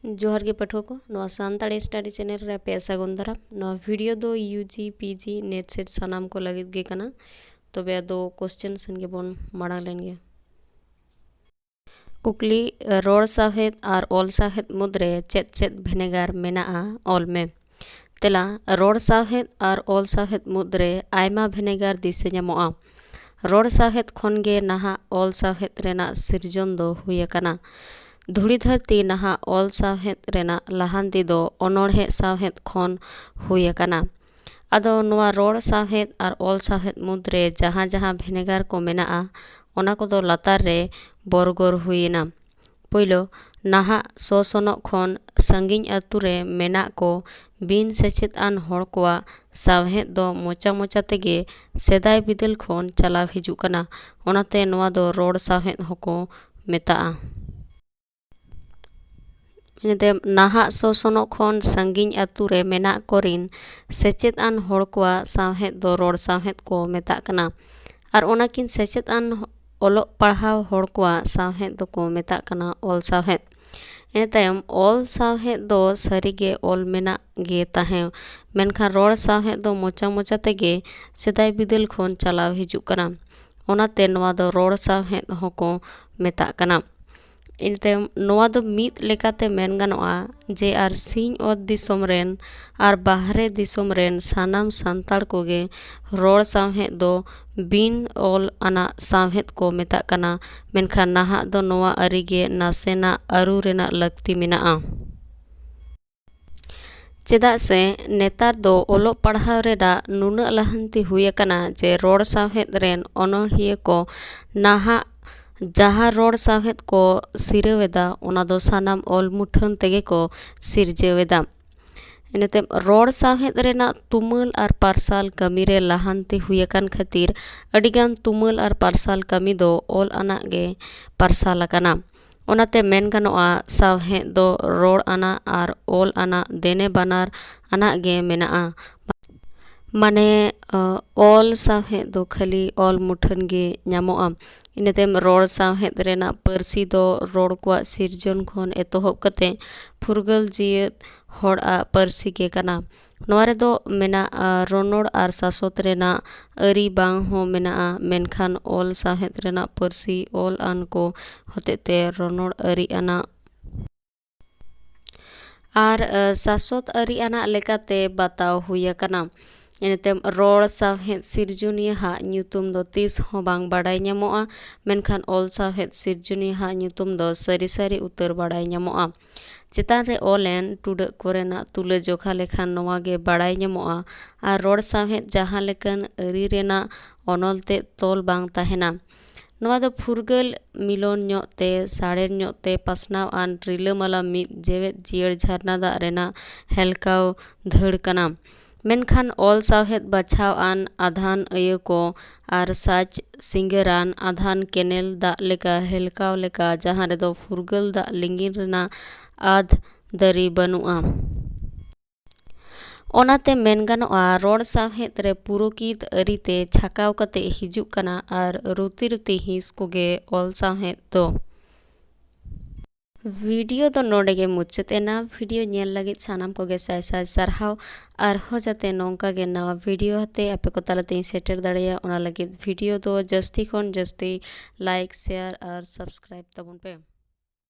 जोहार गे पठो को नवा सानताड़ी स्टडी चैनल रे पे सागुन दाराम नवा वीडियो दो यूजी पीजी नेट सेट सानाम को लगित गे कना तबे दो क्वेश्चन सन गे बोन माड़ा लेन गे कुकली रोड साहेद और ऑल साहेद मुद्रे चेत चेत भेनेगार मेना ऑल में तेला रोड साहेद और ऑल साहेद मुद्रे आयमा भेनेगार दिसे ᱧᱟᱢᱚᱜᱼᱟ रोड साहेद खन गे नहा ऑल साहेद रेना सिरजन दो हुए कना धुड़ी धरती नहा ऑल साहेद रेना लहांती दो अनोढ़े साहेद खन हुए कना आदो नवा रोड साहेद और ऑल साहेद मुद्रे जहाँ जहाँ भेनेगार को मेना ओना कोदो लातार रे बरगोर हुईना पहिलो नहा सोसनो खन संगिन आतु रे मेना को बिन सेचेत आन हड़ कोआ साहेद दो मोचा मोचा तेगे सेदाय बिदल खन चलाव हिजु कना ओनाते नवा दो रोड साहेद होको मेता नहा सोसनो खन संगिन आतु रे मेना कोरिन सेचेत आन हड़ कोआ साहेद दो रोड साहेद को मेता कना और ओनाकिन सेचेत आन ओलो पढ़ाव हड़ कोआ साहेद दो को मेता कना ऑल साहेद इन तायम ऑल साहेद दो सरीगे ऑल मेना गे ताहे मेनखान रोड साहेद दो मोचा मोचा तेगे सेदाय बिदल खन चलाव हिजु कना ओनाते नवा दो रोड साहेद होको मेता कना इन तायम नवा दो मीत लेकाते मेन गानोआ जे आर सिंह ओत दिसोम रेन आर बाहरे दिसोम रेन सानाम सांताड़ कोगे रोड साहेद दो बिन ऑल आना साहेद को मेता कना मेनखान नाहा दो नवा अरिगे नासेना अरु रेना लगती मेना चेदा से नेतार दो ओलो पढ़ाव रेडा नुना लहंती हुए कना जे रोड साहेद रेन अनोढ़िए को नाहा जहाँ रोड साहेद को सिरवेदा ओना दो सानाम ऑल मुठन तेगे को सिरजेवेदा इनते रोड साहेद रेना तुमल और पार्साल कमी रे लहांती हुए कान खातिर अडिगान तुमल और पार्साल कमी दो ऑल आना गे पार्साल कना ओनाते मेन गानोआ साहेद दो रोड आना और ऑल आना देने बनार आना गे मेना माने ऑल साहेद दो खाली ऑल मुठन गे ᱧᱟᱢᱚᱜᱼᱟ इनतेम रोड साहेद रेना परसी दो रोड को सिरजन खन एतोहब कते फुरगल जियत हड़ परसी गे कना नवारे दो मेना रोनोड़ और सासोत रेना अरी बांग हो मेना मेनखान ऑल साहेद रेना परसी ऑल आन को होतेते रोनोड़ अरी आना और सासोत अरी आना लेकाते बताव हुए कना इनतेम रोड साहेद सिरजुनिया हा ᱧᱩᱛᱩᱢ दो तीस हो बांग बाडाय ᱧᱟᱢᱚᱜᱼᱟ मेनखान ऑल साहेद सिरजुनिया हा ᱧᱩᱛᱩᱢ दो सरी सरी उतर बाडाय ᱧᱟᱢᱚᱜᱼᱟ चेतान रे ऑलेन टुड कोरेना तुले जोखा लेखान नवा गे बाडाय ᱧᱟᱢᱚᱜᱼᱟ और रोड साहेद जहाँ लेकन अरी रेना अनलते तोल बांग ताहेना नवा दो फुरगल मिलोन ᱧᱚᱜते साड़ेर ᱧᱚᱜते पासनाव आन रिलामाला मिद जेवेत जियर झरना दा रेना हेलकाव धड़ कना मेनखान ऑल साहेद बचाव आन आधान अय को आर साच सिंगरान आधान केनेल दा लेका हेलकाव लेका जहाँ रे दो फुरगल दा लिंगिन रेना आध दरी बनुआ ओनाते मेन गानोआ रोड साहेद रे पुरोकित अरीते छाकाव कते हिजु कना आर रुति रुति हिस कोगे ऑल साहेद दो वीडियो तो नोडे गे मुचातेना वीडियो नेल लगित सानाम को गे साय साय सरहाव और हो जाते नोंका गे नवा वीडियो हते आपे को तालाते सेटर दाड़िया ओना लगित वीडियो तो जस्ती खन जस्ती लाइक शेयर और सब्सक्राइब तबन पे।